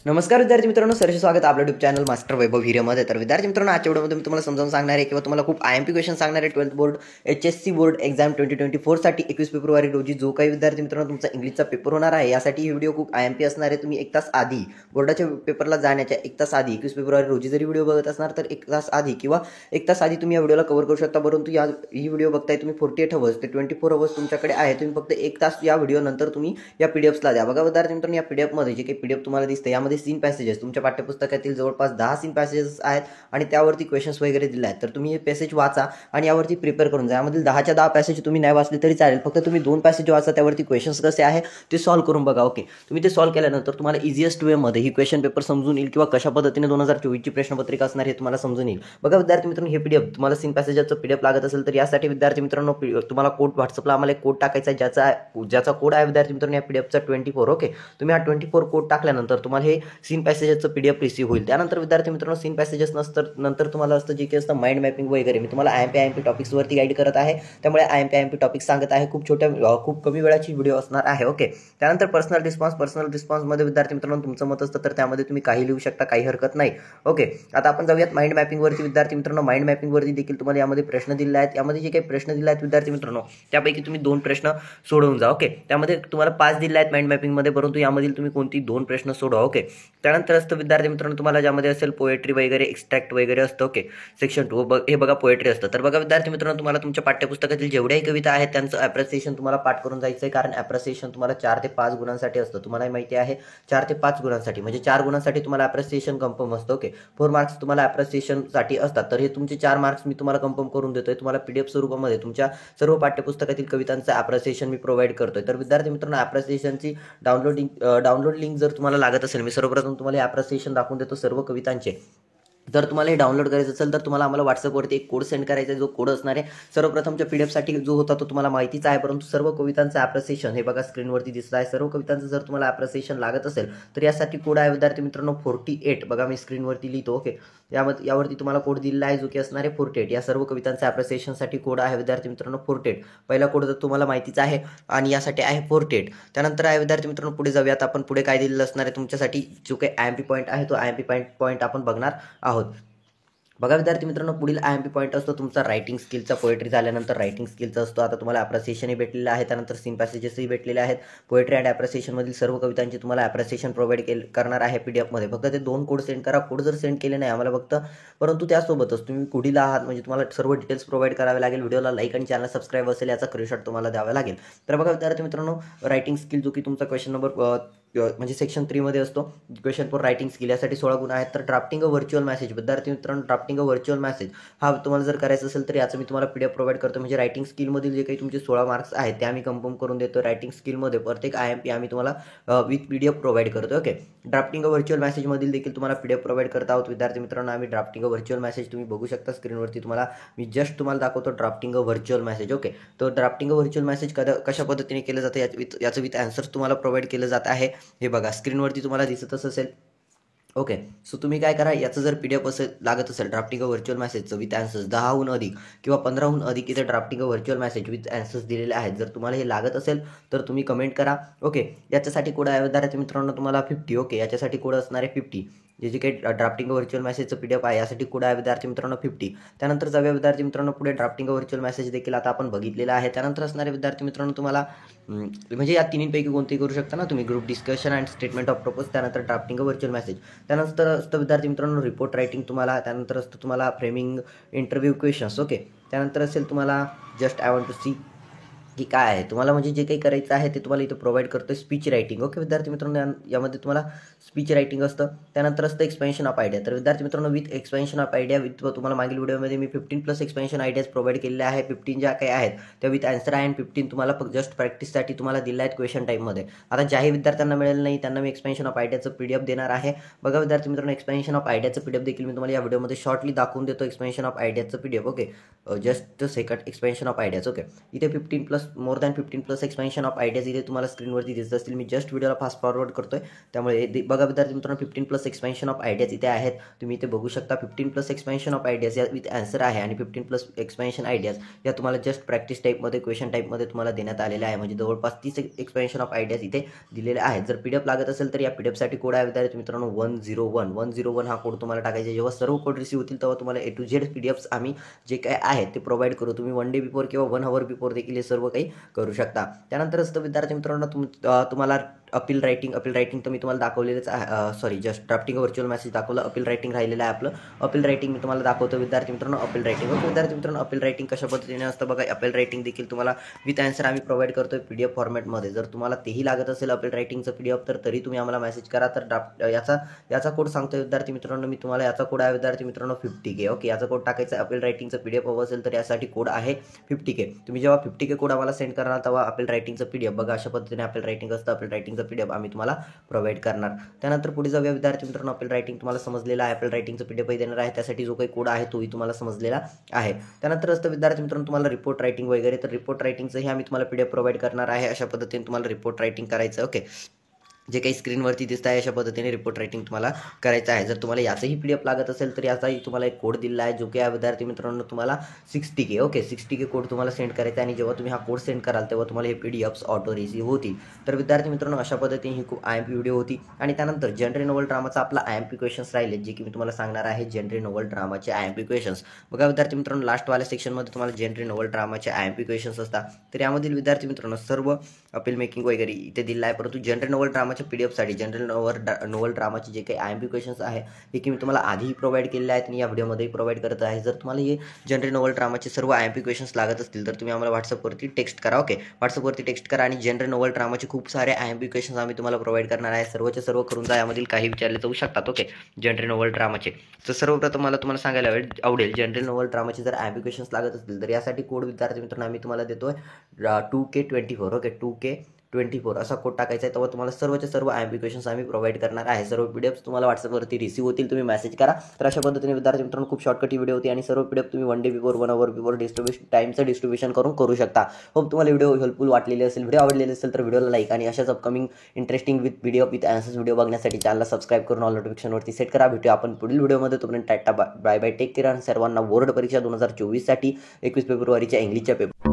नमस्कार विद्यार्थी मित्रांनो, सरचे स्वागत आपल्या यूट्यूब चॅनल मास्टर वैभव व्हिडिओमध्ये. तर विद्यार्थी मित्रांनो, आजच्या व्हिडिओमध्ये मी तुम्हाला समजावून सांगणार आहे किंवा तुम्हाला खूप IMP क्वेश्चन सांगणार आहे 12th board HSC board exam 2024 साठी 21 फेब्रुवारी रोजी जो काही विद्यार्थी मित्रांनो तुमचा इंग्लिशचा पेपर होणार आहे, यासाठी ही व्हिडिओ खूप IMP असणार आहे. तुम्ही 1 तास आधी बोर्डाच्या पेपरला जाण्याच्या 1 तास आधी 21 फेब्रुवारी रोजी जरी व्हिडिओ बघत असणार तर 1 तास आधी किंवा 1 तास आधी तुम्ही या व्हिडिओला कव्हर करू शकता. परंतु ही व्हिडिओ बघताय तुम्ही 48 अवर्स ते 24 अवर्स तुमच्याकडे आहे. तुम्ही फक्त 1 तास या व्हिडिओ नंतर तुम्ही या PDFsला द्या. बघा विद्यार्थी मित्रांनो, या PDFमध्ये जे काही PDF तुम्हाला दिसते यामध्ये सीन पॅसेजेस तुमच्या पाठ्यपुस्तकातील जवळपास 10 सीन पॅसेजेस आहेत आणि त्यावरती क्वेश्चन्स वगैरे दिले आहेत. तर तुम्ही हे पॅसेज वाचा आणि यावरती प्रिपेअर करून जा. यामधील 10च्या 10 पॅसेज तुम्ही नाही वाचले तरी चालेल, फक्त तुम्ही 2 पॅसेज वाचा, त्यावरती क्वेश्चन्स कसे आहे ते सॉल्व्ह करून बघा. ओके, तुम्ही ते सॉल्व्ह केल्यानंतर तुम्हाला इझिएस्ट वेमध्ये ही क्वेश्चन पेपर समजून येईल किंवा कशा पद्धतीने 2024ची प्रश्नपत्रिका असणार हे तुम्हाला समजून येईल. बघा विद्यार्थी मित्रांनो, हे PDF तुम्हाला सीन पॅसेजचं PDF लागत असेल तर यासाठी विद्यार्थी मित्रांनो तुम्हाला कोड व्हॉट्सअपला आम्हाला एक कोड टाकायचा आहे, ज्याचा कोड आहे विद्यार्थी मित्रांनो या PDFचा 24. ओके, तुम्ही हा 24 कोड टाकल्यानंतर तुम्हाला हे सीन पॅसेजचं PDF रिसीव्ह होईल. त्यानंतर विद्यार्थी मित्रांनो सीन पॅसेजेस नंतर तुम्हाला असतं जे काही असतं माइंड मॅपिंग वगैरे. मी तुम्हाला IMP टॉपिक्सवरती गाईड करत आहे, त्यामुळे IMP टॉपिक्स सांगत आहे. खूप कमी वेळाची व्हिडिओ असणार आहे. ओके, त्यानंतर पर्सनल रिस्पॉन्समध्ये विद्यार्थी मित्रांनो तुमचं मत असतं तर त्यामध्ये तुम्ही काही लिहू शकता, काही हरकत नाही. ओके, आता आपण जाऊयात माइंड मॅपिंगवरती. विद्यार्थी मित्रांनो, माइंड मॅपिंगवरती देखील तुम्हाला यामध्ये प्रश्न दिले आहेत. यामध्ये जे काही प्रश्न दिले आहेत विद्यार्थी मित्रांनो त्यापैकी तुम्ही 2 प्रश्न सोडवून जा. ओके, त्यामध्ये तुम्हाला 5 दिले आहेत माइंड मॅपिंगमध्ये, परंतु यामधील तुम्ही कोणती 2 प्रश्न सोडवा. ओके, त्यानंतर असतं विद्यार्थी मित्रांनो तुम्हाला ज्यामध्ये असेल पोएट्री वगैरे, एक्स्ट्रॅक्ट वगैरे असतं. ओके, सेक्शन 2 हे बघा पोएट्री असतं. तर बघा विद्यार्थी मित्रांनो, तुम्हाला तुमच्या पाठ्यपुस्तकातील जेवढ्याही कविता आहेत त्यांचं ॲप्रिसिएशन तुम्हाला पाठ करून जायचं आहे, कारण ॲप्रिसिएशन तुम्हाला 4 ते 5 गुणांसाठी असतं. तुम्हालाही माहिती आहे 4 ते 5 गुणांसाठी, म्हणजे 4 गुणांसाठी तुम्हाला ॲप्रिसिएशन कन्फर्म असतं. ओके, 4 मार्क्स तुम्हाला ॲप्रिसिएशनसाठी असतात. तर हे तुमचे 4 मार्क्स मी तुम्हाला कन्फर्म करून देतोय. तुम्हाला PDF स्वरूपामध्ये तुमच्या सर्व पाठ्यपुस्तकातील कवितांचं ॲप्रिसिएशन मी प्रोव्हाइड करतोय. तर विद्यार्थी मित्रांनो, ॲप्रिसिएशनची डाउनलोड लिंक जर तुम्हाला लागत असेल, मी सर्वप्रथम तुम्हाला ॲप्रिसिएशन दाखवून देतो सर्व कवितांचे. जर तुम्हाला हे डाउनलोड करायचं असेल तर तुम्हाला आम्हाला व्हॉट्सअपवरती एक कोड सेंड करायचा आहे. जो कोड असणार आहे सर्वप्रथमच्या PDFसाठी जो होता तो तुम्हाला माहितीच आहे, परंतु सर्व कवितांचं ॲप्रिसिएशन हे बघा स्क्रीनवरती दिसत आहे. सर्व कवितांचं जर तुम्हाला ॲप्रिसिएशन लागत असेल तर यासाठी कोड आहे विद्यार्थी मित्रांनो 48. बघा मी स्क्रीनवरती लिहितो. ओके, यावरती तुम्हाला कोड दिलेला आहे जो की असणार आहे 48. या सर्व कवितांच्या ॲप्रिसिएशनसाठी कोड आहे विद्यार्थी मित्रांनो 48. पहिला कोड तर तुम्हाला माहितीच आहे आणि यासाठी आहे 48. त्यानंतर आहे विद्यार्थी मित्रांनो पुढे जाऊयात आपण. पुढे काय दिलेलं असणार आहे तुमच्यासाठी जो काही IMP पॉईंट आहे तो IMP पॉईंट आपण बघणार आहोत. बघा विद्यार्थी मित्रांनो, पुढील IMP पॉईंट असतो तुमचा रायटिंग स्किलचा. पोएट्री झाल्यानंतर रायटिंग स्किलचा असतो. आता तुम्हाला ॲप्रिसिएशनही भेटलेलं आहे, त्यानंतर सीन पॅसेजेसही भेटलेले आहेत. पोएट्री अँड ॲप्रिसिएशनमधील सर्व कवितांची तुम्हाला ॲप्रिसिएशन प्रोव्हाइड करणार आहे PDFमध्ये. फक्त ते 2 कोड सेंड करा. कोड जर सेंड केले नाही आम्हाला फक्त, परंतु त्यासोबतच तुम्ही कुडीला आहात म्हणजे तुम्हाला सर्व डिटेल्स प्रोव्हाइड करावे लागेल. व्हिडिओला लाईक आणि चॅनल सबस्क्राईब असेल याचा स्क्रीनशॉट तुम्हाला द्यावा लागेल. तर बघा विद्यार्थी मित्रांनो, रायटिंग स्किल जो की तुमचा क्वेश्चन नंबर म्हणजे सेक्शन 3 मध्ये असतो. क्वेश्चन फॉर रायटिंग स्किल यासाठी 16 गुण आहेत. तर ड्राफ्टिंग अ व्हर्च्युअल मेसेज विद्यार्थी मित्रांनो, ड्राफ्टिंग अ व्हर्च्युअल मेसेज हा तुम्हाला जर करायचं असेल तर याचं मी तुम्हाला PDF प्रोव्हाइड करतो. म्हणजे रायटिंग स्किलमधील जे काही तुमचे 16 मार्क्स आहेत ते आम्ही कन्फर्म करून देतो. रायटिंग स्किलमध्ये प्रत्येक IMP आम्ही तुम्हाला विथ PDF प्रोव्हाइड करतो. ओके, ड्राफ्टिंग अ व्हर्च्युअल मेसेजमधील देखील तुम्हाला PDF प्रोव्हाइड करत आहोत. विद्यार्थी मित्रांनो, आम्ही ड्राफ्टिंग अ व्हर्च्युअल मेसेज तुम्ही बघू शकता स्क्रीनवरती. तुम्हाला मी जस्ट तुम्हाला दाखवतो drafting a virtual message. Okay, तो ड्राफ्टिंग अ व्हर्च्युअल मेसेज कशा पद्धतीने केलं जातं याचं विथ आन्सर्स तुम्हाला प्रोव्हाइड केलं जात आहे. हे बघा स्क्रीनवरती तुम्हाला दिसतच असेल. ओके, सो तुम्ही काय करा, याचं जर PDF लागत असेल ड्राफ्टिंग अ व्हर्च्युअल मेसेजचं विथ आन्सर्स 10हून अधिक किंवा 15हून अधिक इथे drafting a virtual message with answers दिलेले आहेत. जर तुम्हाला हे लागत असेल तर तुम्ही कमेंट करा. ओके, याच्यासाठी कोड आहे विद्यार्थी मित्रांनो तुम्हाला 50. ओके, याच्यासाठी कोड असणार आहे 50. जे काही ड्राफ्टिंग अ व्हर्च्युअल मेसेजचं PDF आहे यासाठी कोड आहे विद्यार्थी मित्रांनो 50. त्यानंतर जाऊया विद्यार्थी मित्रांनो पुढे. ड्राफ्टिंग अ व्हर्च्युअल मेसेज देखील आता आपण बघितलेला आहे. त्यानंतर असणारे विद्यार्थी मित्रांनो तुम्हाला म्हणजे या तिन्हीपैकी कोणतेही करू शकता ना तुम्ही. Group discussion and statement of propose, त्यानंतर ड्राफ्टिंग अ व्हर्च्युअल मेसेज, त्यानंतर असतं विद्यार्थी मित्रांनो रिपोर्ट रायटिंग तुम्हाला, त्यानंतर असतं तुम्हाला फ्रेमिंग इंटरव्ह्यू क्वेश्चन्स. ओके, त्यानंतर असेल तुम्हाला just I want to see की काय आहे तुम्हाला, म्हणजे जे काही करायचं आहे ते तुम्हाला इथं प्रोव्हाइड करतो. Speech writing. ओके विद्यार्थी मित्रांनो, यामध्ये तुम्हाला स्पीच रायटिंग असतं. त्यानंतर असतं एक्सपेन्शन ऑफ आयडिया. तर विद्यार्थी मित्रांनो with expansion of idea with तुम्हाला मागील व्हिडिओमध्ये मी 15+ एक्सपेन्शन आयडियाज प्रोव्हाइड केलेल्या आहे. 15 ज्या काही आहेत त्या विथ आन्सर आहे आणि 15 तुम्हाला जस्ट प्रॅक्टिससाठी तुम्हाला दिल्या आहेत क्वेश्चन टाईममध्ये. आता ज्याही विद्यार्थ्यांना मिळेल नाही त्यांना मी एक्सपेन्शन ऑफ आयडियाचं PDF देणार आहे. बघा विद्यार्थी मित्रांनो, एक्सपेन्शन ऑफ आयडियाचं PDF देखील मी तुम्हाला या व्हिडिओमध्ये शॉर्टली दाखवून देतो. एक्सपेन्शन ऑफ आयडियाचं PDF. Okay, just second expansion of ideas. Okay, इथे 15+ more than 15+ expansion of ideas इथे तुम्हाला स्क्रीनवरती दिसत असतील. मी जस्ट व्हिडिओला फास्ट फॉरवर्ड करतोय, त्यामुळे बघा विद्यार्थी मित्रांनो 15+ एक्सपेन्शन ऑफ आयडियाज इथे आहेत. तुम्ही इथे बघू शकता 15+ एक्सपेन्शन ऑफ आयडियाज या विथ आन्सर आहे आणि 15+ एक्सपेन्शन आयडियाज या तुम्हाला जस्ट प्रॅक्टिस टाईपमध्ये क्वेश्चन टाईपमध्ये तुम्हाला देण्यात आलेले आहे. म्हणजे जवळपास 30 एक्सपेन्शन ऑफ आयडियाज इथे दिलेले आहेत. जर PDF लागत असेल तर या PDFसाठी कोड आहे विद्यार्थी मित्रांनो 101 हा कोड तुम्हाला टाकायचा. जेव्हा सर्व कोड रिसीव्ह होतील तेव्हा तुम्हाला A to Z PDFs आम्ही जे काय आहेत ते प्रोव्हाइड करू. तुम्ही 1 डे बिफोर किंवा 1 hour बिफोर देखील हे सर्व काही करू शकता. त्यानंतर असतं विद्यार्थी मित्रांनो तुम्हाला अपील रायटिंग तर मी तुम्हाला दाखवलेलंच आहे. जस्ट ड्राफ्टिंग व्हर्च्युअल मेसेज दाखवलं. अपील रायटिंग राहिलेलं आहे आपलं. अपील रायटिंग मी तुम्हाला दाखवतो विद्यार्थी मित्रांनो. अपील रायटिंग विद्यार्थी मित्रांनो अपील रायटिंग कशा पद्धतीने असतं बघा. अपील रायटिंग देखील तुम्हाला विथ आन्सर आम्ही प्रोव्हाइड करतोय PDF फॉर्मॅटमध्ये. जर तुम्हाला तेही लागत असेल अपील रायटिंगचं PDF तर तरी तुम्ही आम्हाला मेसेज करा. तर याचा कोड सांगतो विद्यार्थी मित्रांनो मी तुम्हाला. याचा कोड आहे विद्यार्थी मित्रांनो 50K. ओके, याचा कोड टाकायचा. अपील रायटिंगचं PDF हवं असेल तर यासाठी कोड आहे 50K. तुम्ही जेव्हा 50K कोड आम्हाला सेंड करणार तेव्हा अपील रायटिंगचं PDF बघा अशा पद्धतीने अपील रायटिंग असतं. अपील रायटिंगचं PDF आम्ही तुम्हाला प्रोव्हाइड करणार. त्यानंतर पुढे जाऊया विद्यार्थी मित्रांनो. अपील रायटिंग तुम्हाला समजलेलं आहे. अपील रायटिंगचं PDF देणार आहे. त्यासाठी जो काही कोड आहे तोही तुम्हाला समजलेला आहे. त्यानंतर असतं विद्यार्थी मित्रांनो तुम्हाला रिपोर्ट रायटिंग वगैरे. तर रिपोर्ट रायटिंगचंही आम्ही तुम्हाला PDF प्रोव्हाइड करणार आहे. अशा पद्धतीने तुम्हाला रिपोर्ट रायटिंग करायचं. ओके, जे काही स्क्रीनवरती दिसत आहे अशा पद्धतीने रिपोर्ट रायटिंग तुम्हाला करायचं आहे. जर तुम्हाला याचंही PDF लागत असेल तर याचाही तुम्हाला एक कोड दिला आहे जो की आहे विद्यार्थी मित्रांनो तुम्हाला 60K. ओके, 60K कोड तुम्हाला सेंड करायचा आहे आणि जेव्हा तुम्ही हा कोड सेंड कराल तेव्हा तुम्हाला हे PDFs ऑटो रिसीव्ह होतील. तर विद्यार्थी मित्रांनो अशा पद्धतीने ही खूप IMP व्हिडिओ होती. आणि त्यानंतर जनरल नोव्हल ड्रामाचा आपला IMP क्वेश्चन्स राहिले जे की मी तुम्हाला सांगणार आहे. जनरल नोव्हल ड्रामाचे IMP क्वेश्चन्स बघा विद्यार्थी मित्रांनो. लास्टवाल्या सेक्शनमध्ये तुम्हाला जनरल नोव्हल ड्रामाचे IMP क्वेश्चन्स असतात. तर यामधील विद्यार्थी मित्रांनो सर्व अपील मेकिंग वगैरे इथे दिलं आहे. परंतु जनरल नोव्हल ड्रामाच्या PDFसाठी जनरल नोव्हल ड्रामाचे जे काही IMP क्वेश्चन्स आहे हे की मी तुम्हाला आधीही प्रोव्हाइड केलेले आहेत आणि या व्हिडिओमध्येही प्रोव्हाइड करत आहे. जर तुम्हाला हे जनरल नोव्हल ड्रामाचे सर्व IMP क्वेश्चन्स लागत असतील तर तुम्ही आम्हाला व्हॉट्सअपवरती टेक्स्ट करा. ओके, व्हॉट्सअपवरती टेक्स्ट करा आणि जनरल नोव्हल ड्रामाचे खूप सारे IMP क्वेश्चन्स आम्ही तुम्हाला प्रोव्हाइड करणार आहे. सर्वचे सर्व करून जा. यामधील काही विचारले जाऊ शकतात. ओके, जनरल नोव्हल ड्रामाचे. तर सर्वप्रथम मला तुम्हाला सांगायला आवडेल जनरल नोव्हल ड्रामाचे जर IMP क्वेश्चन्स लागत असतील तर यासाठी कोड विद्यार्थी मित्रांनो आम्ही तुम्हाला देतोय 2K24. ओके, 2K24 असा कोड टाकायचा आहे. तेव्हा तुम्हाला सर्वचे सर्व IMP क्वेश्चन्स आम्ही प्रोव्हाइड करणार आहे. सर्व PDFs तुम्हाला व्हॉट्सअपवरती रिसीव्ह होतील. तुम्ही मेसेज करा. तर अशा पद्धतीने विद्यार्थी मित्रांनो खूप शॉर्टकट ही व्हिडिओ होती आणि सर्व PDF तुम्ही 1 डे बिफोर 1 hour बिफोर टाईमचं डिस्ट्रीब्युशन करू शकता. होप तुम्हाला व्हिडिओ हेल्पफुल वाटलेली असेल. व्हिडिओ आवडलेली असेल तर व्हिडिओला लाईक आणि अशाच upcoming interesting with answers video बघण्यासाठी चॅनलला सबस्क्राईब करून ऑल नोटिफिकेशनवरती सेट करा. भेटूया आपण पुढील व्हिडिओमध्ये. तोपर्यंत tata bye bye, take care आणि सर्वांना बोर्ड परीक्षा 2024 साठी 21 फेब्रुवारीच्या इंग्लिशच्या पेपर